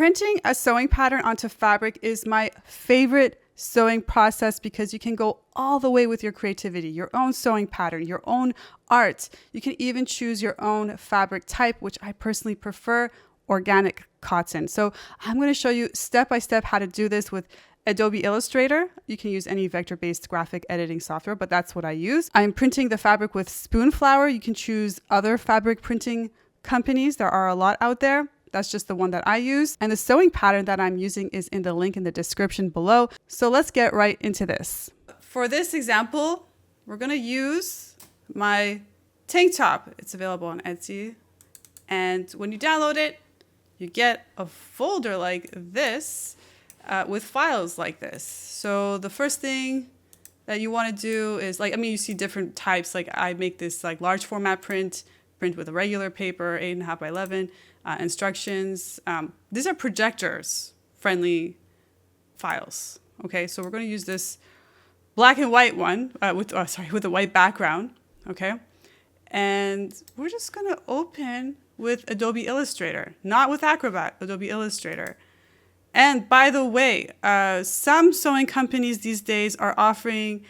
Printing a sewing pattern onto fabric is my favorite sewing process because you can go all the way with your creativity, your own sewing pattern, your own art. You can even choose your own fabric type, which I personally prefer organic cotton. So I'm going to show you step by step how to do this with Adobe Illustrator. You can use any vector-based graphic editing software, but that's what I use. I'm printing the fabric with Spoonflower. You can choose other fabric printing companies. There are a lot out there. That's just the one that I use. And the sewing pattern that I'm using is in the link in the description below. So let's get right into this. For this example, we're going to use my tank top. It's available on Etsy. And when you download it, you get a folder like this with files like this. So the first thing that you want to do is you see different types. Like I make this like large format print with a regular paper, 8.5 by 11. Instructions. These are projectors friendly files. Okay, so we're going to use this black and white one with a white background. Okay, and we're just going to open with Adobe Illustrator, not with Acrobat, Adobe Illustrator. And by the way, some sewing companies these days are offering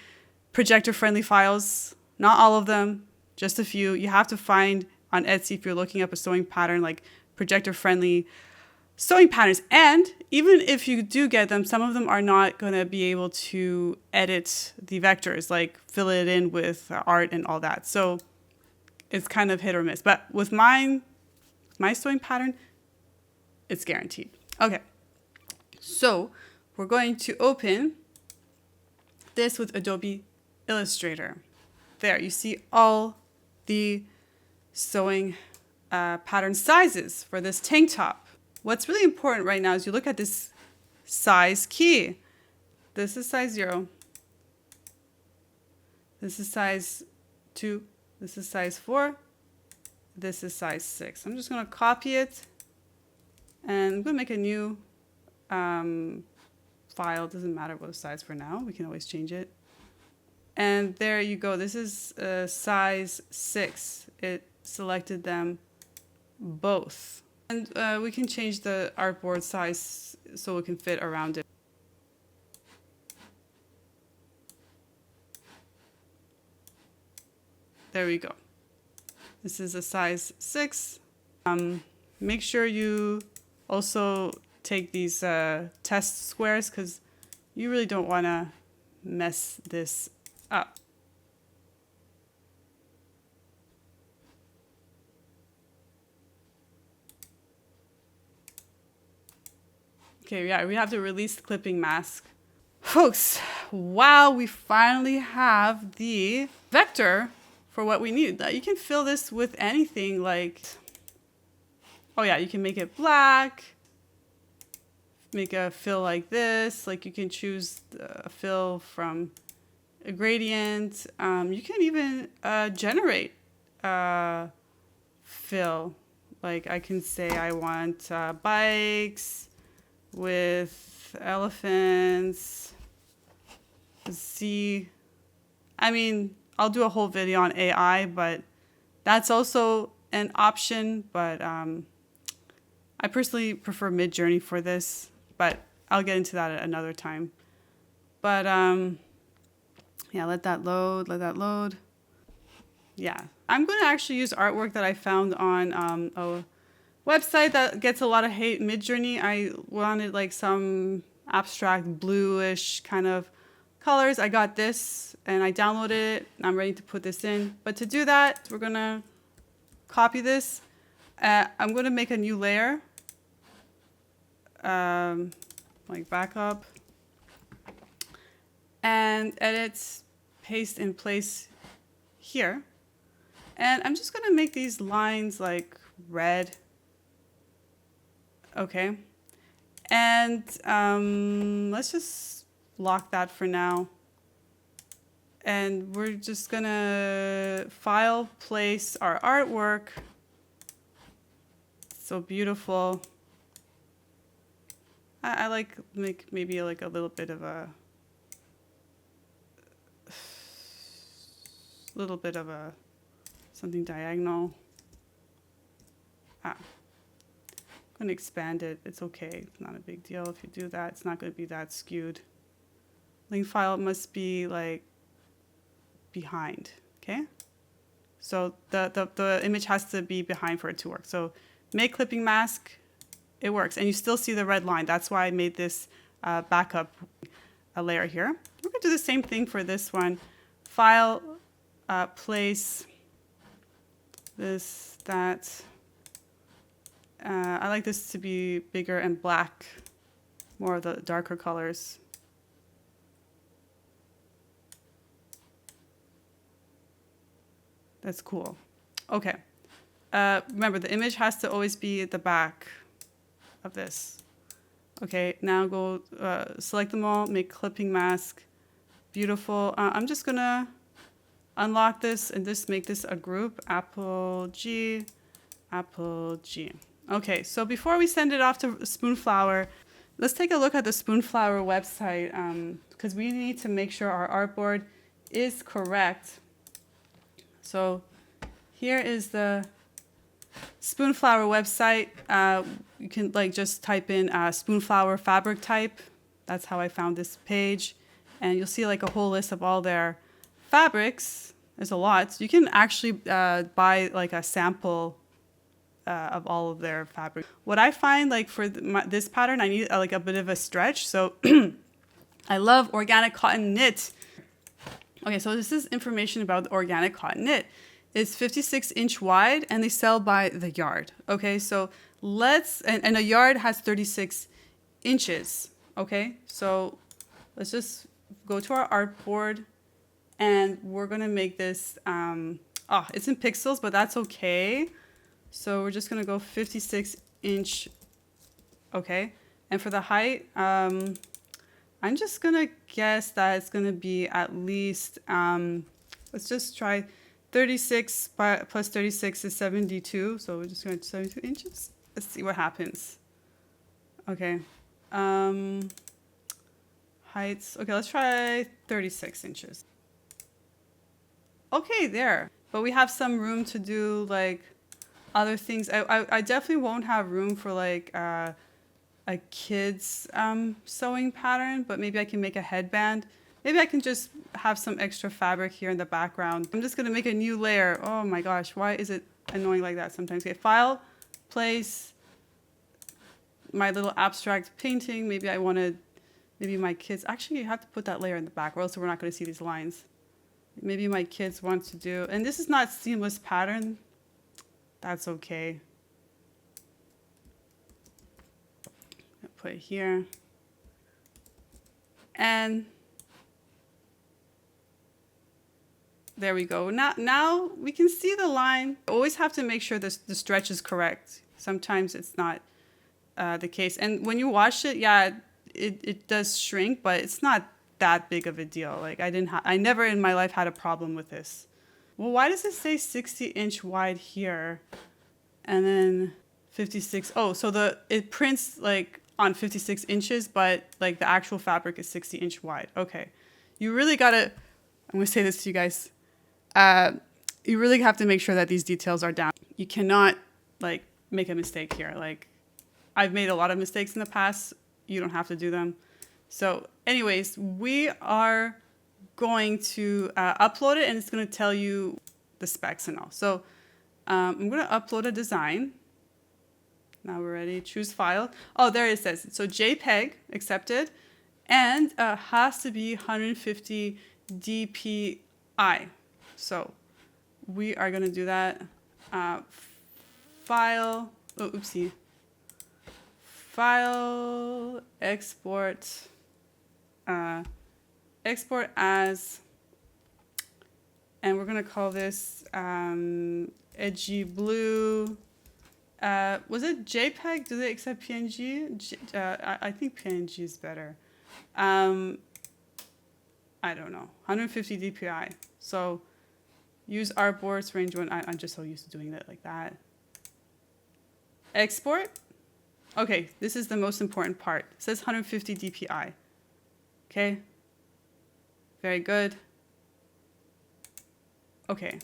projector friendly files. Not all of them, just a few. You have to find on Etsy if you're looking up a sewing pattern like projector friendly sewing patterns. And even if you do get them, some of them are not going to be able to edit the vectors, like fill it in with art and all that. So it's kind of hit or miss. But with my sewing pattern, it's guaranteed. Okay, so we're going to open this with Adobe Illustrator. There, you see all the sewing pattern sizes for this tank top. What's really important right now is you look at this size key. This is size 0. This is size 2. This is size 4. This is size 6. I'm just going to copy it and I'm going to make a new file. It doesn't matter what size for now. We can always change it. And there you go. This is size 6. It selected them both. And we can change the artboard size so it can fit around it. There we go. This is a size 6. Make sure you also take these test squares because you really don't want to mess this up. Okay, yeah, we have to release the clipping mask. Folks, wow, we finally have the vector for what we need. You can fill this with anything like, oh yeah, you can make it black, make a fill like this. Like you can choose a fill from a gradient. You can even generate fill. Like I can say I want bikes with elephants. See, I mean, I'll do a whole video on AI, but that's also an option. But I personally prefer Midjourney for this, but I'll get into that at another time. But yeah, let that load. Yeah, I'm going to actually use artwork that I found on a website that gets a lot of hate, Midjourney. I wanted like some abstract bluish kind of colors. I got this and I downloaded it. I'm ready to put this in. But to do that, we're going to copy this. I'm going to make a new layer. Like backup. And edit, paste in place here. And I'm just going to make these lines like red. Okay. And let's just lock that for now. And we're just going to file, place our artwork. So beautiful. I like make maybe like a little bit of a something diagonal. I'm going to expand it. It's okay. It's not a big deal if you do that. It's not going to be that skewed. Link file must be like behind. Okay. So the image has to be behind for it to work. So make clipping mask. It works. And you still see the red line. That's why I made this backup layer here. We're going to do the same thing for this one. File, place, this, that. I like this to be bigger and black, more of the darker colors. That's cool. Okay. Remember, the image has to always be at the back of this. Okay, now go select them all, make clipping mask. Beautiful. I'm just going to unlock this and just make this a group. Apple G, Apple G. Okay, so before we send it off to Spoonflower, let's take a look at the Spoonflower website because we need to make sure our artboard is correct. So here is the Spoonflower website. You can like just type in Spoonflower fabric type. That's how I found this page. And you'll see like a whole list of all their fabrics. There's a lot. So you can actually buy like a sample of all of their fabric. What I find like for this pattern, I need like a bit of a stretch. So I love organic cotton knit. Okay, so this is information about the organic cotton knit. It's 56-inch wide and they sell by the yard. Okay, so and a yard has 36 inches. Okay, so let's just go to our artboard and we're gonna make this, it's in pixels, but that's okay. So we're just gonna go 56-inch, okay? And for the height, I'm just gonna guess that it's gonna be at least, let's just try 36 plus 36 is 72. So we're just going to 72 inches. Let's see what happens. Okay. Heights. Okay, let's try 36 inches. Okay, there. But we have some room to do like other things. I definitely won't have room for like a kid's sewing pattern, but maybe I can make a headband. Maybe I can just have some extra fabric here in the background. I'm just gonna make a new layer. Oh my gosh, why is it annoying like that sometimes? Okay, file, place, my little abstract painting. Maybe I wanted, maybe my kids, actually you have to put that layer in the back or else we're not gonna see these lines. Maybe my kids want to do, and this is not seamless pattern. That's okay. I'll put it here. And there we go. Now we can see the line. Always have to make sure the stretch is correct. Sometimes it's not the case. And when you wash it, yeah, it does shrink, but it's not that big of a deal. Like I never in my life had a problem with this. Well, why does it say 60-inch wide here? And then 56. Oh, so it prints like on 56 inches, but like the actual fabric is 60-inch wide. Okay. You really gotta, I'm gonna say this to you guys. You really have to make sure that these details are down. You cannot like make a mistake here. Like I've made a lot of mistakes in the past. You don't have to do them. So anyways, we are going to upload it and it's going to tell you the specs and all. So I'm going to upload a design. Now we're ready. Choose file. Oh, there it says. So JPEG accepted and has to be 150 dpi. So we are going to do that. File. Oh, oopsie. File, export, export as, and we're going to call this edgy blue. Was it JPEG? Do they accept PNG? I think PNG is better. I don't know. 150 dpi. So use artboards range one. I'm just so used to doing it like that. Export. Okay, this is the most important part. It says 150 dpi. Okay. Very good. Okay.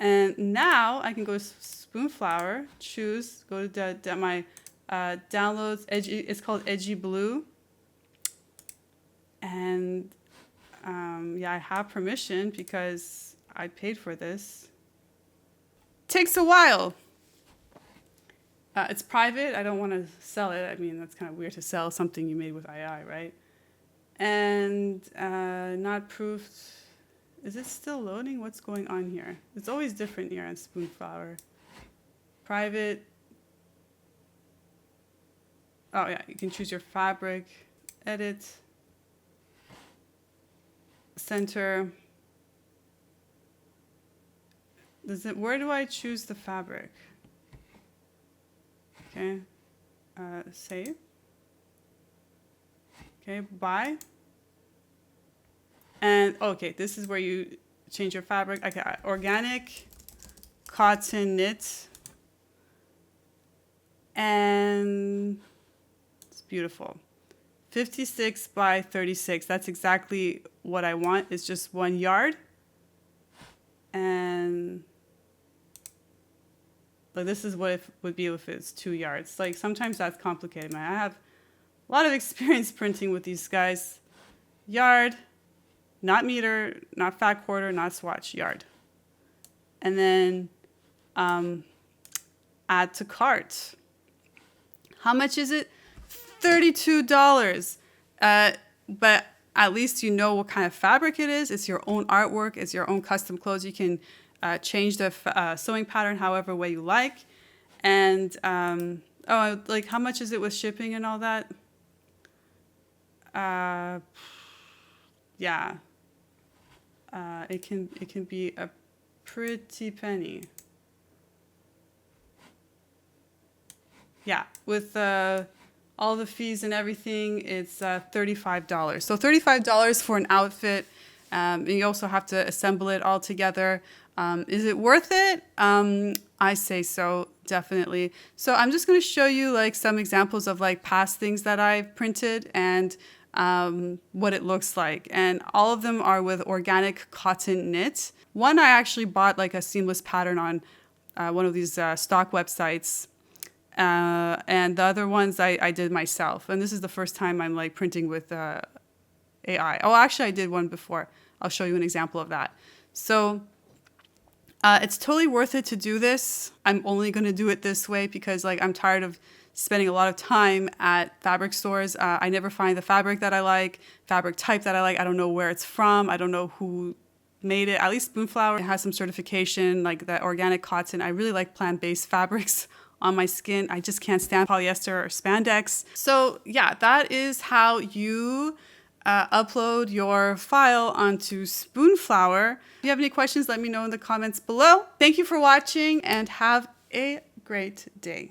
And now I can go to Spoonflower, choose, go to my downloads, edgy, it's called Edgy Blue. And yeah, I have permission because I paid for this. Takes a while. It's private. I don't want to sell it. I mean, that's kind of weird to sell something you made with AI, right? And not proofed. Is it still loading? What's going on here? It's always different here on Spoonflower. Private. Oh yeah, you can choose your fabric, edit, center. Where do I choose the fabric? Okay, save. Okay, buy. And okay, this is where you change your fabric. Okay, organic cotton knit. And it's beautiful. 56 by 36. That's exactly what I want. It's just 1 yard. And like this is what it would be if it's 2 yards. Like sometimes that's complicated, man. I have a lot of experience printing with these guys. Yard, not meter, not fat quarter, not swatch, yard. And then add to cart. How much is it? $32. But at least you know what kind of fabric it is. It's your own artwork. It's your own custom clothes. You can change the sewing pattern however way you like. And oh, like how much is it with shipping and all that? Yeah. It can be a pretty penny. Yeah, with all the fees and everything, it's $35. So $35 for an outfit. And you also have to assemble it all together. Is it worth it? I say so, definitely. So I'm just going to show you like some examples of like past things that I've printed and what it looks like. And all of them are with organic cotton knit. One I actually bought like a seamless pattern on one of these stock websites. And the other ones I did myself. And this is the first time I'm like printing with AI. Oh, actually I did one before. I'll show you an example of that. So it's totally worth it to do this. I'm only going to do it this way because like I'm tired of spending a lot of time at fabric stores. I never find the fabric that I like, fabric type that I like. I don't know where it's from. I don't know who made it. At least Spoonflower has some certification like that organic cotton. I really like plant-based fabrics on my skin. I just can't stand polyester or spandex. So yeah, that is how you upload your file onto Spoonflower. If you have any questions, let me know in the comments below. Thank you for watching and have a great day.